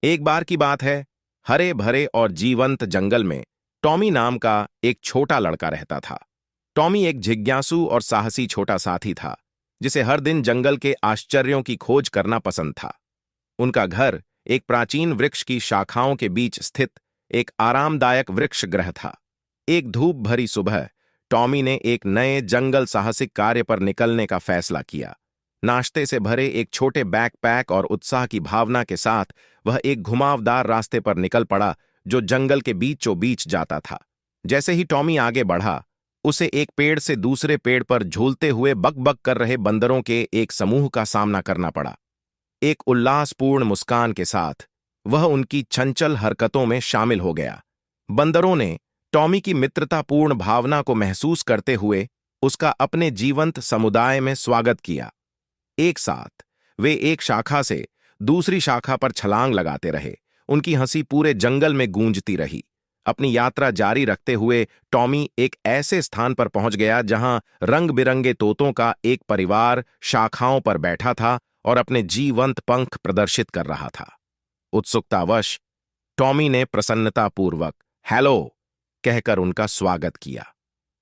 एक बार की बात है, हरे भरे और जीवंत जंगल में टॉमी नाम का एक छोटा लड़का रहता था। टॉमी एक जिज्ञासु और साहसी छोटा साथी था, जिसे हर दिन जंगल के आश्चर्यों की खोज करना पसंद था। उनका घर एक प्राचीन वृक्ष की शाखाओं के बीच स्थित एक आरामदायक वृक्ष गृह था। एक धूप भरी सुबह टॉमी ने एक नए जंगल साहसिक कार्य पर निकलने का फैसला किया। नाश्ते से भरे एक छोटे बैकपैक और उत्साह की भावना के साथ वह एक घुमावदार रास्ते पर निकल पड़ा, जो जंगल के बीचों बीच जाता था। जैसे ही टॉमी आगे बढ़ा, उसे एक पेड़ से दूसरे पेड़ पर झूलते हुए बक-बक कर रहे बंदरों के एक समूह का सामना करना पड़ा। एक उल्लासपूर्ण मुस्कान के साथ वह उनकी चंचल हरकतों में शामिल हो गया। बंदरों ने टॉमी की मित्रतापूर्ण भावना को महसूस करते हुए उसका अपने जीवंत समुदाय में स्वागत किया। एक साथ वे एक शाखा से दूसरी शाखा पर छलांग लगाते रहे। उनकी हंसी पूरे जंगल में गूंजती रही। अपनी यात्रा जारी रखते हुए टॉमी एक ऐसे स्थान पर पहुंच गया जहां रंग बिरंगे तोतों का एक परिवार शाखाओं पर बैठा था और अपने जीवंत पंख प्रदर्शित कर रहा था। उत्सुकतावश टॉमी ने प्रसन्नतापूर्वक हेलो कहकर उनका स्वागत किया।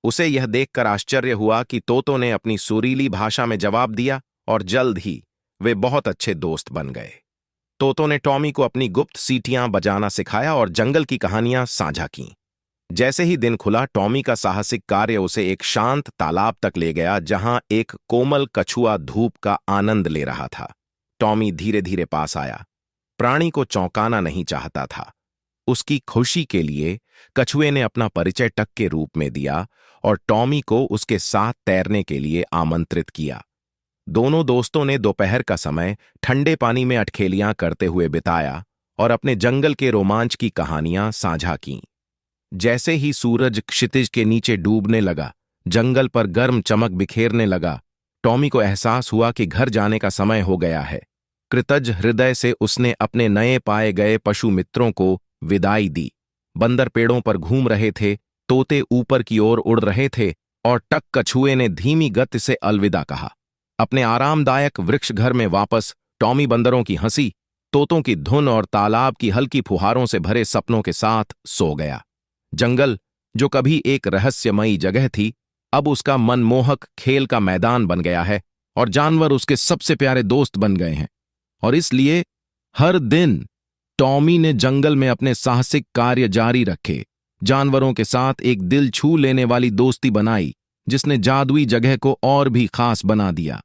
उसे यह देखकर आश्चर्य हुआ कि तोतों ने अपनी सुरीली भाषा में जवाब दिया और जल्द ही वे बहुत अच्छे दोस्त बन गए। तोतों ने टॉमी को अपनी गुप्त सीटियां बजाना सिखाया और जंगल की कहानियां साझा कीं। जैसे ही दिन खुला, टॉमी का साहसिक कार्य उसे एक शांत तालाब तक ले गया, जहां एक कोमल कछुआ धूप का आनंद ले रहा था। टॉमी धीरे धीरे पास आया। प्राणी को चौंकाना नहीं चाहता था। उसकी खुशी के लिए कछुए ने अपना परिचय टक के रूप में दिया और टॉमी को उसके साथ तैरने के लिए आमंत्रित किया। दोनों दोस्तों ने दोपहर का समय ठंडे पानी में अटखेलियां करते हुए बिताया और अपने जंगल के रोमांच की कहानियां साझा कीं। जैसे ही सूरज क्षितिज के नीचे डूबने लगा, जंगल पर गर्म चमक बिखेरने लगा, टॉमी को एहसास हुआ कि घर जाने का समय हो गया है। कृतज्ञ हृदय से उसने अपने नए पाए गए पशु मित्रों को विदाई दी। बंदर पेड़ों पर घूम रहे थे, तोते ऊपर की ओर उड़ रहे थे और टक कछुए ने धीमी गति से अलविदा कहा। अपने आरामदायक वृक्ष घर में वापस टॉमी बंदरों की हंसी, तोतों की धुन और तालाब की हल्की फुहारों से भरे सपनों के साथ सो गया। जंगल, जो कभी एक रहस्यमयी जगह थी, अब उसका मनमोहक खेल का मैदान बन गया है और जानवर उसके सबसे प्यारे दोस्त बन गए हैं। और इसलिए हर दिन टॉमी ने जंगल में अपने साहसिक कार्य जारी रखे, जानवरों के साथ एक दिल छू लेने वाली दोस्ती बनाई, जिसने जादुई जगह को और भी खास बना दिया।